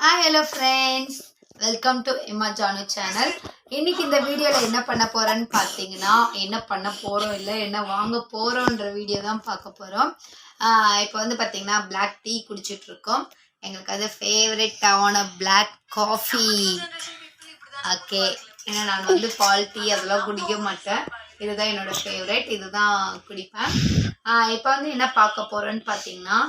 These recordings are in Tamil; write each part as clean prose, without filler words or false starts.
hello friends, welcome to Hema Jhanu channel. இன்னைக்கு இந்த வீடியோல என்ன பண்ண போறேன்னு பாத்தீங்கன்னா என்ன பண்ண போறோம் இல்ல என்ன வாங்க போறோம்ன்ற வீடியோ தான் பார்க்க போறோம். இப்போ வந்து பாத்தீங்கன்னா black tea குடிச்சிட்டு இருக்கோம். எங்களுக்கு அது ஃபேவரட் ஆன black coffee. ஓகே, ஏன்னா நான் வந்து பால் டீ அதெல்லாம் குடிக்க மாட்டேன். இதுதான் என்னோட ஃபேவரட், இதுதான் குடிப்பேன். இப்போ வந்து என்ன பார்க்க போறோன்னு பாத்தீங்கன்னா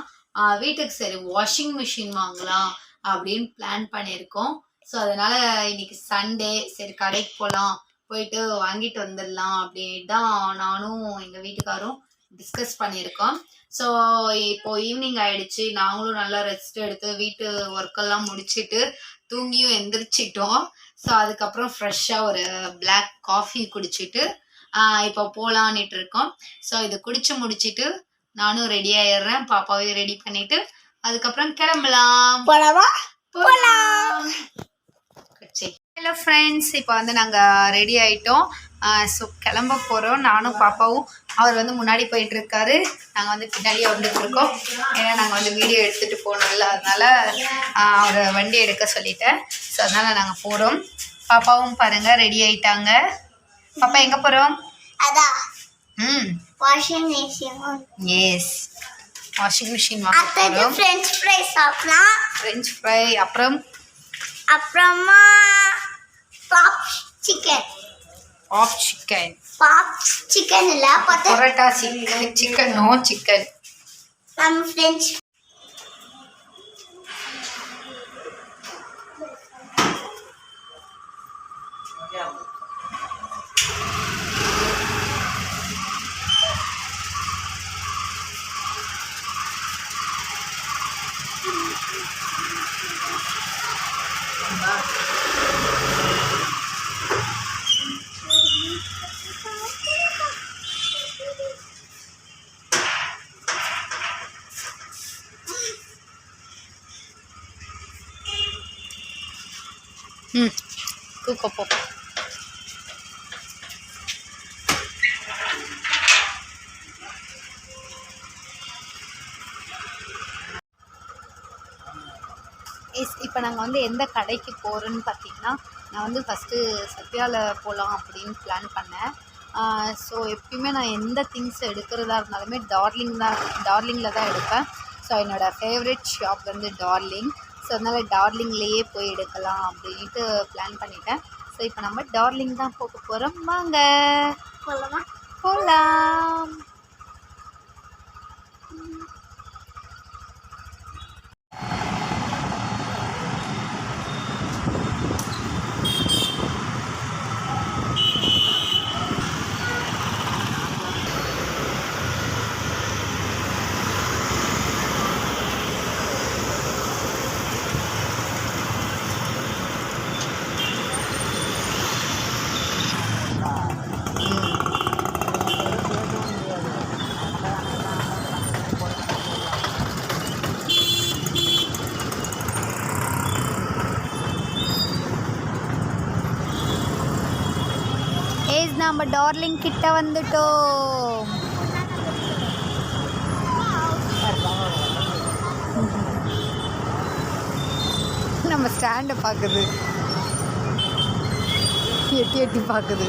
வீட்டுக்கு சரி வாஷிங் மிஷின் வாங்கலாம் அப்படின்னு பிளான் பண்ணியிருக்கோம். ஸோ அதனால இன்னைக்கு சண்டே, சரி கடைக்கு போகலாம், போயிட்டு வாங்கிட்டு வந்துடலாம் அப்படின்ட்டு தான் நானும் எங்கள் வீட்டுக்காரும் டிஸ்கஸ் பண்ணியிருக்கோம். ஸோ இப்போ ஈவினிங் ஆயிடுச்சு, நாங்களும் நல்லா ரெஸ்ட் எடுத்து வீட்டு ஒர்க்கெல்லாம் முடிச்சுட்டு தூங்கியும் எந்திரிச்சிட்டோம். ஸோ அதுக்கப்புறம் ஃப்ரெஷ்ஷாக ஒரு பிளாக் காஃபி குடிச்சிட்டு இப்போ போகலான்ட்டு இருக்கோம். ஸோ இது குடிச்சு முடிச்சுட்டு நானும் ரெடி ஆயிடுறேன், பாப்பாவையும் ரெடி பண்ணிட்டு அதுக்கப்புறம் கிளம்பலாம். போகலாம். ஹலோ ஃப்ரெண்ட்ஸ், இப்போ வந்து நாங்கள் ரெடி ஆகிட்டோம். ஸோ கிளம்ப போகிறோம். நானும் பாப்பாவும். அவர் வந்து முன்னாடி போயிட்டு இருக்காரு, நாங்கள் வந்து பின்னாடியே வந்துட்டு இருக்கோம். ஏன்னா நாங்கள் வந்து வீடியோ எடுத்துகிட்டு போகணும்ல, அதனால அவர் வண்டி எடுக்க சொல்லிட்டேன். ஸோ அதனால் நாங்கள் போகிறோம். பாப்பாவும் பாருங்கள் ரெடி ஆகிட்டாங்க. பாப்பா எங்கே போகிறோம்? Washing machine. Yes, washing machine வாங்க போகிறோம். ஃப்ரெஞ்ச் ஃப்ரை சாப்பிடலாம். ஃப்ரெஞ்ச் ஃப்ரை, அப்புறமா பாப் சிக்கன். பாப் சிக்கன் இல்ல, பரோட்டா சிக்கன் நோ சிக்கன். நம்ம ஃப்ரெஞ்ச் கூக்கோ. இப்போ நாங்கள் வந்து எந்த கடைக்கு போகிறோன்னு பார்த்தீங்கன்னா, நான் வந்து ஃபஸ்ட்டு சத்யாவில் போகலாம் அப்படின்னு பிளான் பண்ணேன். ஸோ எப்பயுமே நான் எந்த திங்ஸ் எடுக்கிறதா இருந்தாலுமே டார்லிங்கில் தான் எடுப்பேன். ஸோ என்னோடய ஃபேவரட் ஷாப் வந்து டார்லிங். ஸோ அதனால் டார்லிங்லேயே போய் எடுக்கலாம் அப்படின்ட்டு பிளான் பண்ணிட்டேன். ஸோ இப்போ நம்ம டார்லிங் தான் போக போகிறோம். வாங்க போகலாம். நம்ம டார்லிங் கிட்ட வந்துட்டோம். நம்ம ஸ்டாண்டை பார்க்குது, எட்டி பார்க்குது.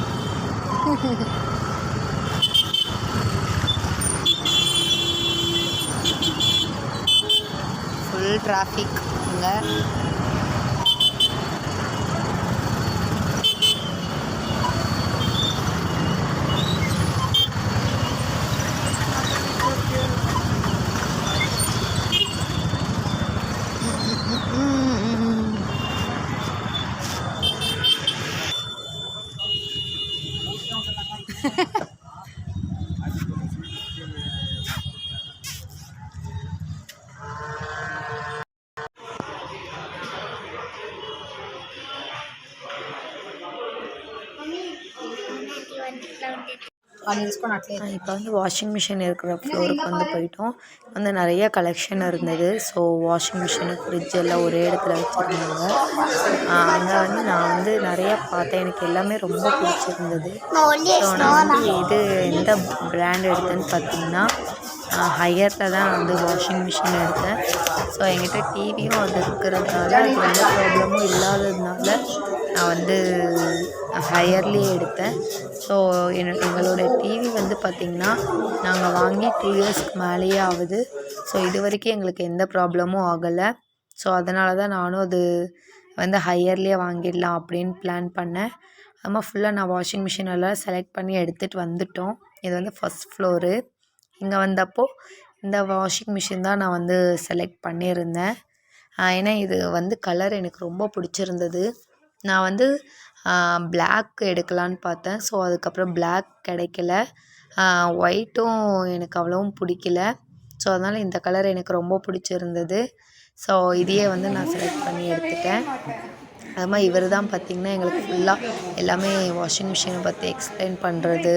ஃபுல் டிராஃபிக் இங்கே. இப்போ வந்து வாஷிங் மிஷின் இருக்கிற ஃப்ளோருக்கு வந்து போயிட்டோம். வந்து நிறைய கலெக்ஷன் இருந்தது. ஸோ வாஷிங் மிஷினு, ஃப்ரிட்ஜ் எல்லாம் ஒரே இடத்துல வச்சுருந்தாங்க. அங்கே வந்து நான் வந்து நிறையா பார்த்தேன், எனக்கு எல்லாமே ரொம்ப பிடிச்சிருந்தது. ஸோ நான் வந்து இது எந்த பிராண்ட் எடுத்தேன்னு பார்த்தீங்கன்னா ஹையரில் தான் நான் வந்து வாஷிங் மிஷின் எடுத்தேன். ஸோ என்கிட்ட டிவியும் அது இருக்கிறதுனால அது எந்த ப்ராப்ளமும் இல்லாததுனால நான் வந்து ஹையர்லேயே எடுத்தேன். ஸோ எங்களோட டிவி வந்து பார்த்திங்கன்னா நாங்கள் வாங்கி 2 இயர்ஸ்க்கு மேலேயே ஆகுது. ஸோ இது வரைக்கும் எங்களுக்கு எந்த ப்ராப்ளமும் ஆகலை. ஸோ அதனால தான் நானும் அது வந்து ஹையர்லேயே வாங்கிடலாம் அப்படின்னு பிளான் பண்ணேன். அதுமாதிரி ஃபுல்லாக நான் வாஷிங் மிஷின் எல்லாம் செலக்ட் பண்ணி எடுத்துகிட்டு வந்துட்டோம். இது வந்து ஃபஸ்ட் ஃப்ளோரு. இங்கே வந்தப்போ இந்த வாஷிங் மிஷின் தான் நான் வந்து செலக்ட் பண்ணியிருந்தேன். ஏன்னா இது வந்து கலர் எனக்கு ரொம்ப பிடிச்சிருந்தது. நான் வந்து பிளாக் எடுக்கலான்னு பார்த்தேன். ஸோ அதுக்கப்புறம் பிளாக் கிடைக்கல. ஒயிட்டும் எனக்கு அவ்வளோவும் பிடிக்கல. ஸோ அதனால் இந்த கலர் எனக்கு ரொம்ப பிடிச்சிருந்தது. ஸோ இதையே வந்து நான் செலக்ட் பண்ணி எடுத்துட்டேன். அது மாதிரி இவர் தான் பார்த்திங்கன்னா எங்களுக்கு ஃபுல்லாக எல்லாமே வாஷிங் மிஷினை பற்றி எக்ஸ்பிளைன் பண்ணுறது,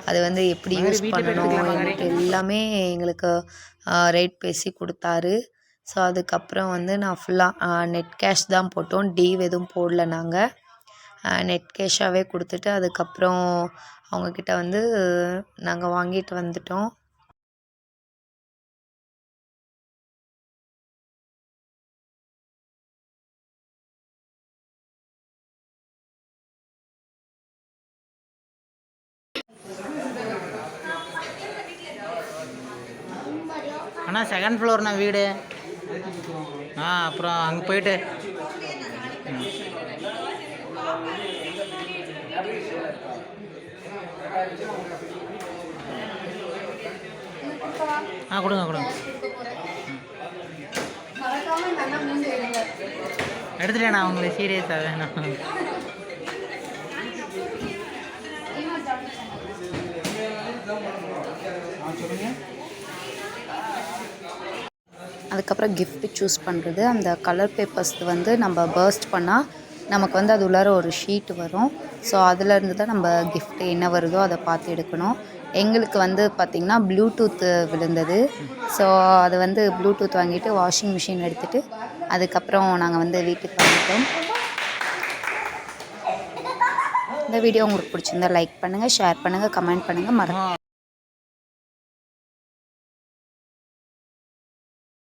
அது வந்து எப்படி யூஸ் பண்ணணும் எங்களுக்கு எல்லாமே எங்களுக்கு ரேட் பேசி கொடுத்தாரு. ஸோ அதுக்கப்புறம் வந்து நான் ஃபுல்லாக நெட் கேஷ் தான் போட்டோம். டீவ் எதுவும் போடல. நாங்கள் நெட் கேஷாகவே கொடுத்துட்டு அதுக்கப்புறம் அவங்கக்கிட்ட வந்து நாங்கள் வாங்கிட்டு வந்துட்டோம். அண்ணா செகண்ட் ஃப்ளோர்ண்ணா வீடு. அப்புறம் அங்கே போயிட்டு கொடுங்க கொடுங்க. எடுத்துட்டேண்ணா உங்களுக்கு சீரியஸாக வேணும். அதுக்கப்புறம் கிஃப்ட்டு சூஸ் பண்ணுறது. அந்த கலர் பேப்பர்ஸ் வந்து நம்ம பர்ஸ்ட் பண்ணால் நமக்கு வந்து அது உள்ளார ஒரு ஷீட் வரும். ஸோ அதிலேருந்து தான் நம்ம கிஃப்ட்டு என்ன வருதோ அதை பார்த்து எடுக்கணும். எங்களுக்கு வந்து பார்த்திங்கன்னா ப்ளூடூத்து விழுந்தது. ஸோ அது வந்து ப்ளூடூத் வாங்கிட்டு வாஷிங் மிஷின் எடுத்துகிட்டு அதுக்கப்புறம் நாங்கள் வந்து வீட்டுக்கு வந்துட்டோம். இந்த வீடியோ உங்களுக்கு பிடிச்சிருந்தா லைக் பண்ணுங்கள், ஷேர் பண்ணுங்கள், கமெண்ட் பண்ணுங்கள், மறக்காம